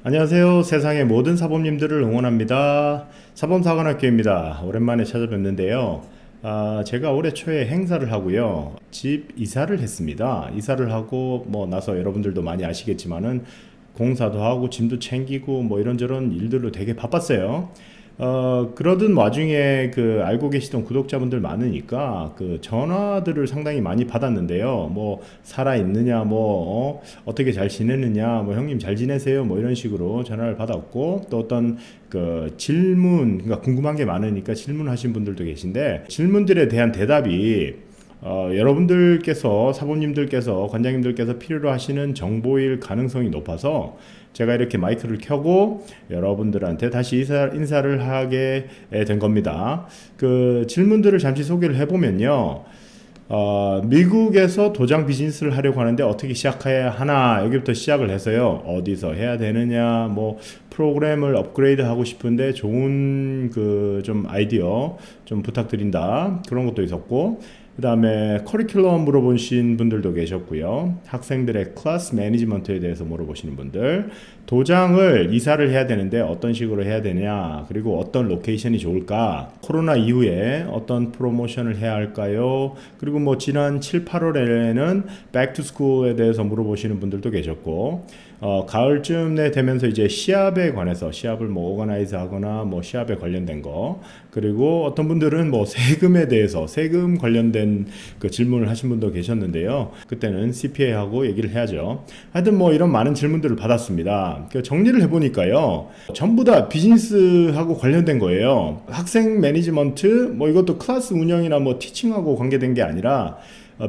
안녕하세요. 세상의 모든 사범님들을 응원합니다. 사범사관학교입니다. 오랜만에 찾아뵙는데요. 제가 올해 초에 행사를 하고요. 집 이사를 했습니다. 이사를 하고 나서 여러분들도 많이 아시겠지만은 공사도 하고 짐도 챙기고 이런저런 일들로 되게 바빴어요. 그러던 와중에 알고 계시던 구독자분들 많으니까 전화들을 상당히 많이 받았는데요. 살아있느냐, 어떻게 잘 지내느냐, 형님 잘 지내세요, 이런 식으로 전화를 받았고, 또 어떤 질문, 그러니까 궁금한 게 많으니까 질문하신 분들도 계신데, 질문들에 대한 대답이 여러분들께서, 사부님들께서, 관장님들께서 필요로 하시는 정보일 가능성이 높아서 제가 이렇게 마이크를 켜고 여러분들한테 다시 인사를 하게 된 겁니다. 질문들을 잠시 소개를 해보면요. 미국에서 도장 비즈니스를 하려고 하는데 어떻게 시작해야 하나, 여기부터 시작을 해서요. 어디서 해야 되느냐, 프로그램을 업그레이드 하고 싶은데 좋은 좀 아이디어 좀 부탁드린다. 그런 것도 있었고, 그 다음에 커리큘럼 물어보신 분들도 계셨고요. 학생들의 클래스 매니지먼트에 대해서 물어보시는 분들, 도장을 이사를 해야 되는데 어떤 식으로 해야 되냐, 그리고 어떤 로케이션이 좋을까, 코로나 이후에 어떤 프로모션을 해야 할까요, 그리고 지난 7, 8월에는 백투스쿨에 대해서 물어보시는 분들도 계셨고, 가을쯤 되면서 이제 시합에 관해서 시합을 오거나이즈 하거나 시합에 관련된 거, 그리고 어떤 분들은 세금에 대해서 세금 관련된 질문을 하신 분도 계셨는데요. 그때는 CPA하고 얘기를 해야죠. 하여튼 이런 많은 질문들을 받았습니다. 정리를 해보니까요, 전부 다 비즈니스하고 관련된 거예요. 학생 매니지먼트, 이것도 클래스 운영이나 티칭하고 관계된 게 아니라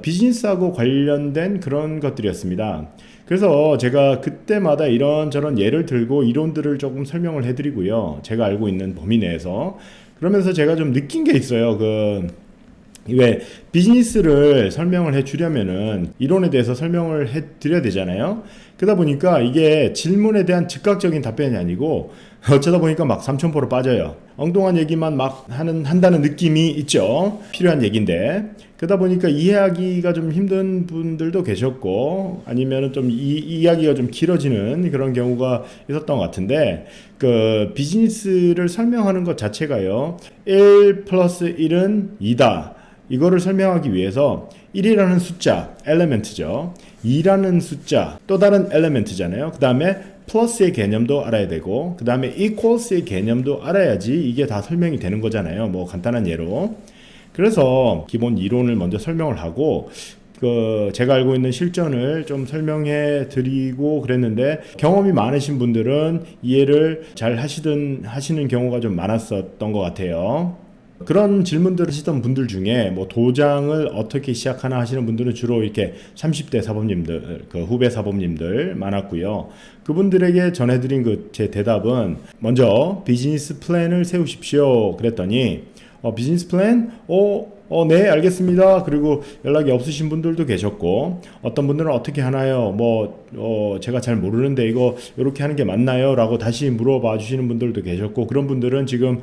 비즈니스하고 관련된 그런 것들이었습니다. 그래서 제가 그때마다 이런저런 예를 들고 이론들을 조금 설명을 해드리고요. 제가 알고 있는 범위 내에서. 그러면서 제가 좀 느낀 게 있어요. 왜 비즈니스를 설명을 해 주려면은 이론에 대해서 설명을 해 드려야 되잖아요. 그러다 보니까 이게 질문에 대한 즉각적인 답변이 아니고 어쩌다 보니까 막 삼천포로 빠져요. 엉뚱한 얘기만 막 한다는 느낌이 있죠. 필요한 얘기인데. 그러다 보니까 이해하기가 좀 힘든 분들도 계셨고, 아니면은 좀 이야기가 좀 길어지는 그런 경우가 있었던 것 같은데, 비즈니스를 설명하는 것 자체가요, 1 플러스 1은 2다. 이거를 설명하기 위해서 1이라는 숫자, 엘레멘트죠. 2라는 숫자, 또 다른 엘레멘트잖아요. 그 다음에 플러스의 개념도 알아야 되고, 그 다음에 equals의 개념도 알아야지 이게 다 설명이 되는 거잖아요. 간단한 예로. 그래서 기본 이론을 먼저 설명을 하고, 제가 알고 있는 실전을 좀 설명해 드리고 그랬는데, 경험이 많으신 분들은 이해를 잘 하시는 경우가 좀 많았었던 것 같아요. 그런 질문들을 하시던 분들 중에 도장을 어떻게 시작하나 하시는 분들은 주로 이렇게 30대 사범님들, 후배 사범님들 많았고요. 그분들에게 전해드린 제 대답은 먼저 비즈니스 플랜을 세우십시오. 그랬더니 비즈니스 플랜? 네, 알겠습니다. 그리고 연락이 없으신 분들도 계셨고, 어떤 분들은 어떻게 하나요? 제가 잘 모르는데 이거 이렇게 하는 게 맞나요? 라고 다시 물어봐 주시는 분들도 계셨고, 그런 분들은 지금,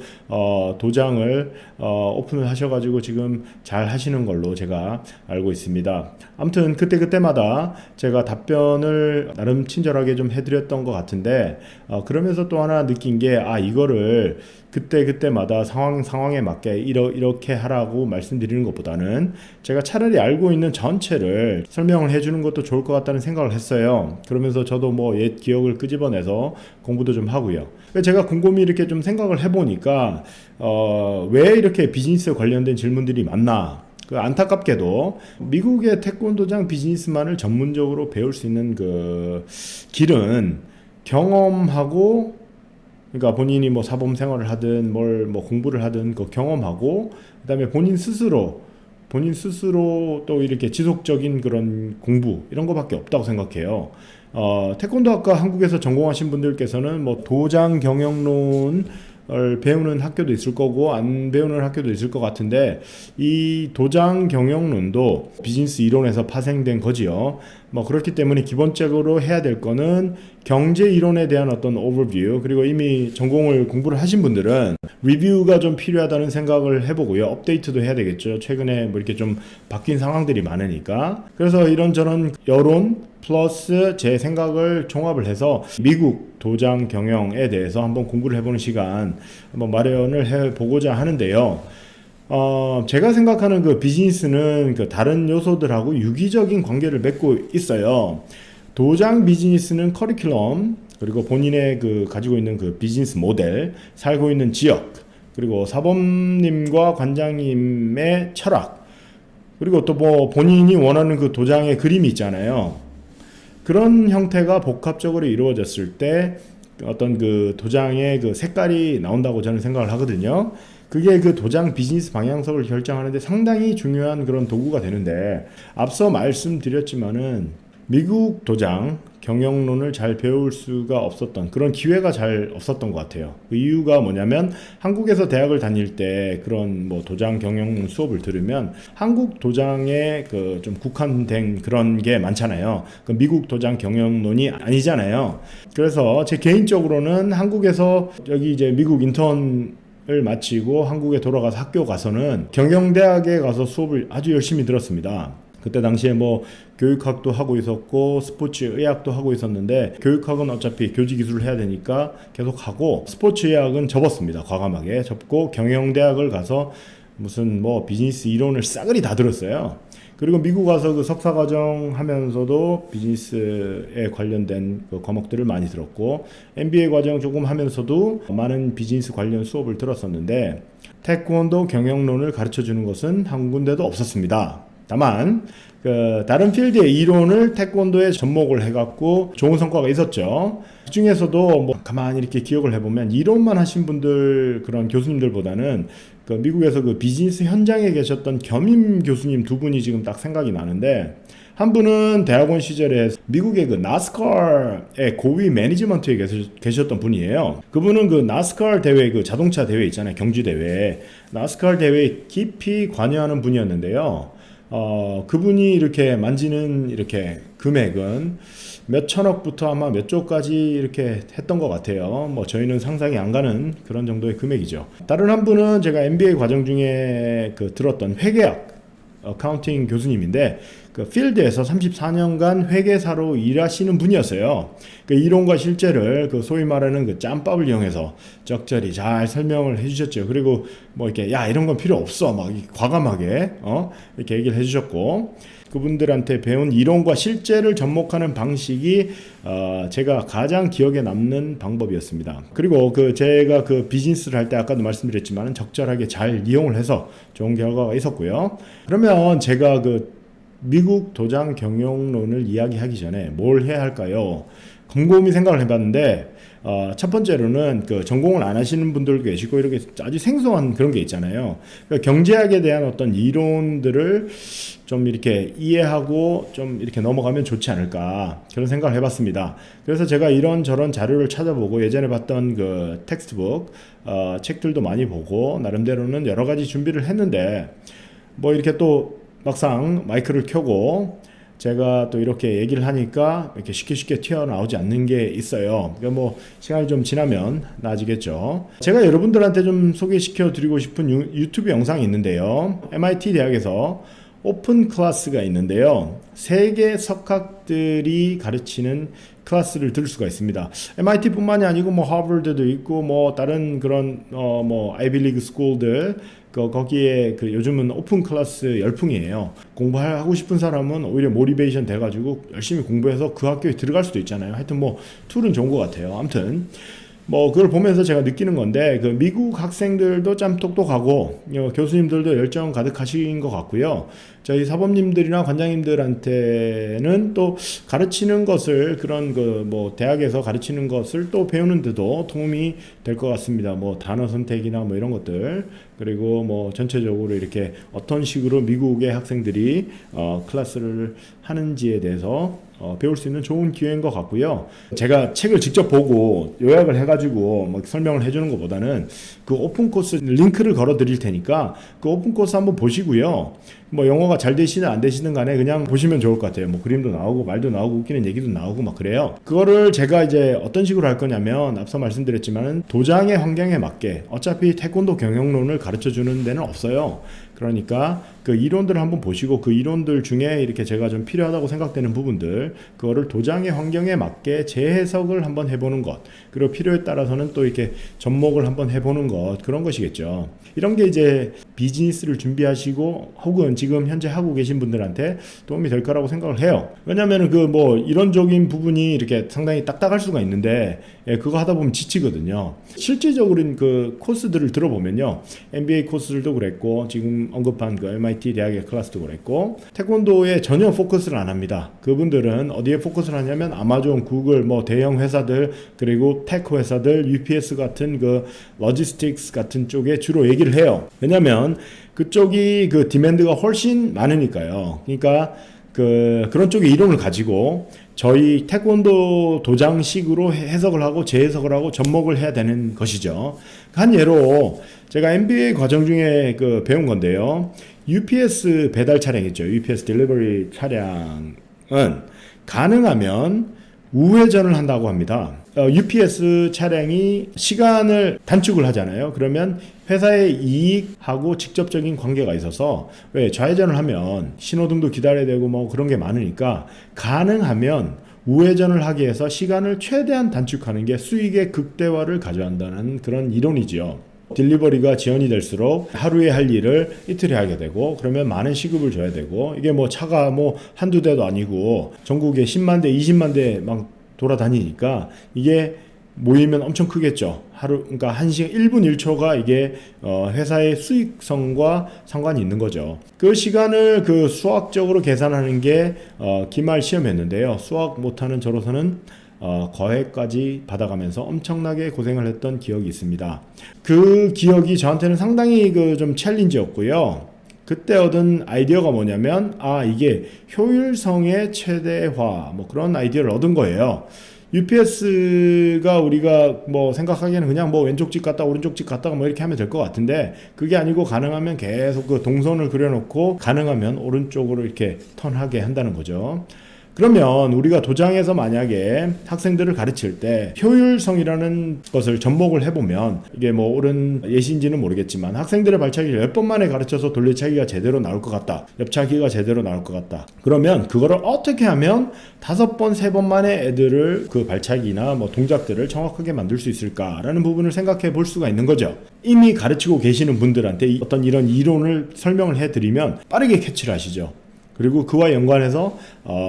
도장을, 오픈을 하셔가지고 지금 잘 하시는 걸로 제가 알고 있습니다. 아무튼 그때마다 제가 답변을 나름 친절하게 좀 해드렸던 것 같은데, 그러면서 또 하나 느낀 게, 이거를 그때마다 상황에 맞게 이렇게 하라고 말씀드리는 것보다는 제가 차라리 알고 있는 전체를 설명을 해주는 것도 좋을 것 같다는 생각을 했어요. 그러면서 저도 옛 기억을 끄집어내서 공부도 좀 하고요. 제가 곰곰이 이렇게 좀 생각을 해보니까 왜 이렇게 비즈니스 관련된 질문들이 많나, 안타깝게도 미국의 태권도장 비즈니스만을 전문적으로 배울 수 있는 길은 경험하고, 그러니까 본인이 사범 생활을 하든 공부를 하든 경험하고, 그다음에 본인 스스로 또 이렇게 지속적인 그런 공부, 이런 거밖에 없다고 생각해요. 태권도학과 한국에서 전공하신 분들께서는 도장 경영론을 배우는 학교도 있을 거고 안 배우는 학교도 있을 것 같은데, 이 도장 경영론도 비즈니스 이론에서 파생된 거지요. 뭐 그렇기 때문에 기본적으로 해야 될 거는 경제 이론에 대한 어떤 오버뷰, 그리고 이미 전공을 공부를 하신 분들은 리뷰가 좀 필요하다는 생각을 해보고요. 업데이트도 해야 되겠죠. 최근에 뭐 이렇게 좀 바뀐 상황들이 많으니까. 그래서 이런저런 여론 플러스 제 생각을 종합을 해서 미국 도장 경영에 대해서 한번 공부를 해보는 시간 한번 마련을 해보고자 하는데요. 제가 생각하는 그 비즈니스는 그 다른 요소들하고 유기적인 관계를 맺고 있어요. 도장 비즈니스는 커리큘럼, 그리고 본인의 그 가지고 있는 그 비즈니스 모델, 살고 있는 지역, 그리고 사범님과 관장님의 철학, 그리고 또 뭐 본인이 원하는 그 도장의 그림이 있잖아요. 그런 형태가 복합적으로 이루어졌을 때 어떤 그 도장의 그 색깔이 나온다고 저는 생각을 하거든요. 그게 그 도장 비즈니스 방향성을 결정하는데 상당히 중요한 그런 도구가 되는데, 앞서 말씀드렸지만은 미국 도장 경영론을 잘 배울 수가 없었던, 그런 기회가 잘 없었던 것 같아요. 그 이유가 뭐냐면 한국에서 대학을 다닐 때 그런 뭐 도장 경영론 수업을 들으면 한국 도장에 그 좀 국한된 그런 게 많잖아요. 그 미국 도장 경영론이 아니잖아요. 그래서 제 개인적으로는 한국에서 여기 이제 미국 인턴 을 마치고 한국에 돌아가서 학교 가서는 경영대학에 가서 수업을 아주 열심히 들었습니다. 그때 당시에 뭐 교육학도 하고 있었고 스포츠 의학도 하고 있었는데, 교육학은 어차피 교직이수를 해야 되니까 계속 하고, 스포츠 의학은 접었습니다. 과감하게 접고 경영대학을 가서 무슨 뭐 비즈니스 이론을 싸그리 다 들었어요. 그리고 미국 와서 그 석사과정 하면서도 비즈니스에 관련된 그 과목들을 많이 들었고, MBA 과정 조금 하면서도 많은 비즈니스 관련 수업을 들었었는데, 태권도 경영론을 가르쳐 주는 것은 한 군데도 없었습니다. 다만 그 다른 필드의 이론을 태권도에 접목을 해갖고 좋은 성과가 있었죠. 그 중에서도 뭐 가만히 이렇게 기억을 해보면 이론만 하신 분들, 그런 교수님들보다는 그 미국에서 그 비즈니스 현장에 계셨던 겸임 교수님 두 분이 지금 딱 생각이 나는데, 한 분은 대학원 시절에 미국의 그 나스카의 고위 매니지먼트에 계셨던 분이에요. 그분은 그 나스카 대회, 그 자동차 대회 있잖아요. 경주 대회. 나스카 대회에 깊이 관여하는 분이었는데요. 그분이 이렇게 만지는 이렇게 금액은 몇 천억부터 아마 몇 조까지 이렇게 했던 것 같아요. 뭐 저희는 상상이 안 가는 그런 정도의 금액이죠. 다른 한 분은 제가 MBA 과정 중에 그 들었던 회계학 어카운팅 교수님인데, 그 필드에서 34년간 회계사로 일하시는 분이었어요. 그 이론과 실제를 그 소위 말하는 그 짬밥을 이용해서 적절히 잘 설명을 해주셨죠. 그리고 뭐 이렇게 야 이런 건 필요 없어 막 과감하게 이렇게 얘기를 해주셨고, 그분들한테 배운 이론과 실제를 접목하는 방식이 제가 가장 기억에 남는 방법이었습니다. 그리고 그 제가 그 비즈니스를 할 때 아까도 말씀드렸지만 적절하게 잘 이용을 해서 좋은 결과가 있었고요. 그러면 제가 그 미국 도장 경영론을 이야기하기 전에 뭘 해야 할까요? 곰곰이 생각을 해봤는데, 첫 번째로는 그 전공을 안 하시는 분들 계시고 이렇게 아주 생소한 그런 게 있잖아요. 그러니까 경제학에 대한 어떤 이론들을 좀 이렇게 이해하고 좀 이렇게 넘어가면 좋지 않을까, 그런 생각을 해봤습니다. 그래서 제가 이런저런 자료를 찾아보고 예전에 봤던 그 텍스트북 책들도 많이 보고 나름대로는 여러 가지 준비를 했는데, 뭐 이렇게 또 막상 마이크를 켜고 제가 또 이렇게 얘기를 하니까 이렇게 쉽게 튀어나오지 않는 게 있어요. 그러니까 뭐 시간이 좀 지나면 나아지겠죠. 제가 여러분들한테 좀 소개시켜 드리고 싶은 유튜브 영상이 있는데요. MIT 대학에서 오픈 클래스가 있는데요. 세계 석학들이 가르치는 클래스를 들을 수가 있습니다. MIT뿐만이 아니고 뭐 하버드도 있고 뭐 다른 그런 뭐 아이비리그 스쿨들, 거기에 그 요즘은 오픈 클래스 열풍이에요. 공부하고 싶은 사람은 오히려 모티베이션 돼가지고 열심히 공부해서 그 학교에 들어갈 수도 있잖아요. 하여튼 뭐 툴은 좋은 것 같아요. 아무튼 뭐 그걸 보면서 제가 느끼는 건데, 그 미국 학생들도 참 똑똑하고 교수님들도 열정 가득하신 것 같고요. 저희 사범님들이나 관장님들한테는 또 가르치는 것을, 그런 그 뭐 대학에서 가르치는 것을 또 배우는데도 도움이 될 것 같습니다. 뭐 단어 선택이나 뭐 이런 것들, 그리고 뭐 전체적으로 이렇게 어떤 식으로 미국의 학생들이 클래스를 하는지에 대해서 배울 수 있는 좋은 기회인 것 같고요. 제가 책을 직접 보고 요약을 해가지고 막 설명을 해주는 것보다는 그 오픈 코스 링크를 걸어 드릴 테니까 그 오픈 코스 한번 보시고요. 뭐 영어가 잘 되시든 안 되시든 간에 그냥 보시면 좋을 것 같아요. 뭐 그림도 나오고 말도 나오고 웃기는 얘기도 나오고 막 그래요. 그거를 제가 이제 어떤 식으로 할 거냐면 앞서 말씀드렸지만은 도장의 환경에 맞게 어차피 태권도 경영론을 가르쳐 주는 데는 없어요. 그러니까 그 이론들을 한번 보시고 그 이론들 중에 이렇게 제가 좀 필요하다고 생각되는 부분들 그거를 도장의 환경에 맞게 재해석을 한번 해보는 것 그리고 필요에 따라서는 또 이렇게 접목을 한번 해보는 것 그런 것이겠죠. 이런 게 이제 비즈니스를 준비하시고 혹은 지금 현재 하고 계신 분들한테 도움이 될 거라고 생각을 해요. 왜냐하면 그 뭐 이론적인 부분이 이렇게 상당히 딱딱할 수가 있는데 예, 그거 하다 보면 지치거든요. 실질적으로 그 코스들을 들어보면요, MBA 코스들도 그랬고 지금 언급한 그 MIT 대학의 클래스도 그랬고 태권도에 전혀 포커스를 안 합니다. 그분들은 어디에 포커스를 하냐면 아마존, 구글, 뭐 대형 회사들 그리고 테크 회사들, UPS 같은 그 로지스틱스 같은 쪽에 주로 얘기를 해요. 왜냐면 그쪽이 그 디맨드가 훨씬 많으니까요. 그러니까 그런 쪽의 이론을 가지고 저희 태권도 도장식으로 해석을 하고 재해석을 하고 접목을 해야 되는 것이죠. 한 예로 제가 MBA 과정 중에 그 배운 건데요. UPS 배달 차량 있죠. UPS 딜리버리 차량은 가능하면 우회전을 한다고 합니다. UPS 차량이 시간을 단축을 하잖아요. 그러면 회사의 이익하고 직접적인 관계가 있어서 왜 좌회전을 하면 신호등도 기다려야 되고 뭐 그런 게 많으니까 가능하면 우회전을 하기 위해서 시간을 최대한 단축하는 게 수익의 극대화를 가져간다는 그런 이론이지요. 딜리버리가 지연이 될수록 하루에 할 일을 이틀에 하게 되고 그러면 많은 시급을 줘야 되고 이게 뭐 차가 뭐 한두 대도 아니고 전국에 10만 대, 20만 대 막 돌아다니니까 이게 모이면 엄청 크겠죠. 하루 그러니까 1시간 1분 1초가 이게 회사의 수익성과 상관이 있는 거죠. 그 시간을 그 수학적으로 계산하는 게 기말 시험이었는데요. 수학 못하는 저로서는 거해까지 받아가면서 엄청나게 고생을 했던 기억이 있습니다. 그 기억이 저한테는 상당히 그 좀 챌린지였고요. 그때 얻은 아이디어가 뭐냐면 이게 효율성의 최대화 뭐 그런 아이디어를 얻은 거예요. UPS가 우리가 뭐 생각하기에는 그냥 뭐 왼쪽 집 갔다 오른쪽 집 갔다가 뭐 이렇게 하면 될 것 같은데 그게 아니고 가능하면 계속 그 동선을 그려놓고 가능하면 오른쪽으로 이렇게 턴하게 한다는 거죠. 그러면 우리가 도장에서 만약에 학생들을 가르칠 때 효율성이라는 것을 접목을 해보면 이게 뭐 옳은 예시인지는 모르겠지만 학생들의 발차기를 10번 만에 가르쳐서 돌려차기가 제대로 나올 것 같다. 옆차기가 제대로 나올 것 같다. 그러면 그거를 어떻게 하면 5번, 3번 만에 애들을 그 발차기나 뭐 동작들을 정확하게 만들 수 있을까라는 부분을 생각해 볼 수가 있는 거죠. 이미 가르치고 계시는 분들한테 어떤 이런 이론을 설명을 해드리면 빠르게 캐치를 하시죠. 그리고 그와 연관해서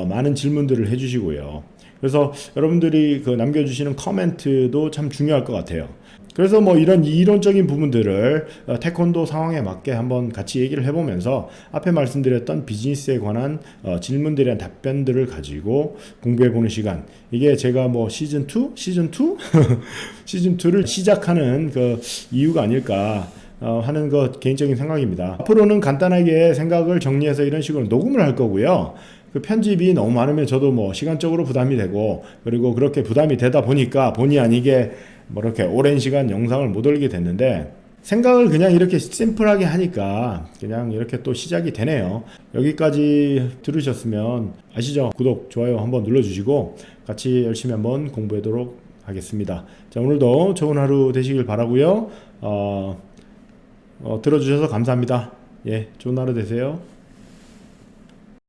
많은 질문들을 해주시고요. 그래서 여러분들이 그 남겨주시는 코멘트도 참 중요할 것 같아요. 그래서 뭐 이런 이론적인 부분들을 태권도 상황에 맞게 한번 같이 얘기를 해보면서 앞에 말씀드렸던 비즈니스에 관한 질문들에 대한 답변들을 가지고 공부해보는 시간. 이게 제가 뭐 시즌2? 시즌2? 시즌2를 시작하는 그 이유가 아닐까 하는 것 개인적인 생각입니다. 앞으로는 간단하게 생각을 정리해서 이런 식으로 녹음을 할 거고요. 그 편집이 너무 많으면 저도 뭐 시간적으로 부담이 되고 그리고 그렇게 부담이 되다 보니까 본의 아니게 뭐 이렇게 오랜 시간 영상을 못 올리게 됐는데 생각을 그냥 이렇게 심플하게 하니까 그냥 이렇게 또 시작이 되네요. 여기까지 들으셨으면 아시죠? 구독, 좋아요 한번 눌러주시고 같이 열심히 한번 공부하도록 하겠습니다. 자, 오늘도 좋은 하루 되시길 바라고요. 들어주셔서 감사합니다. 예, 좋은 하루 되세요.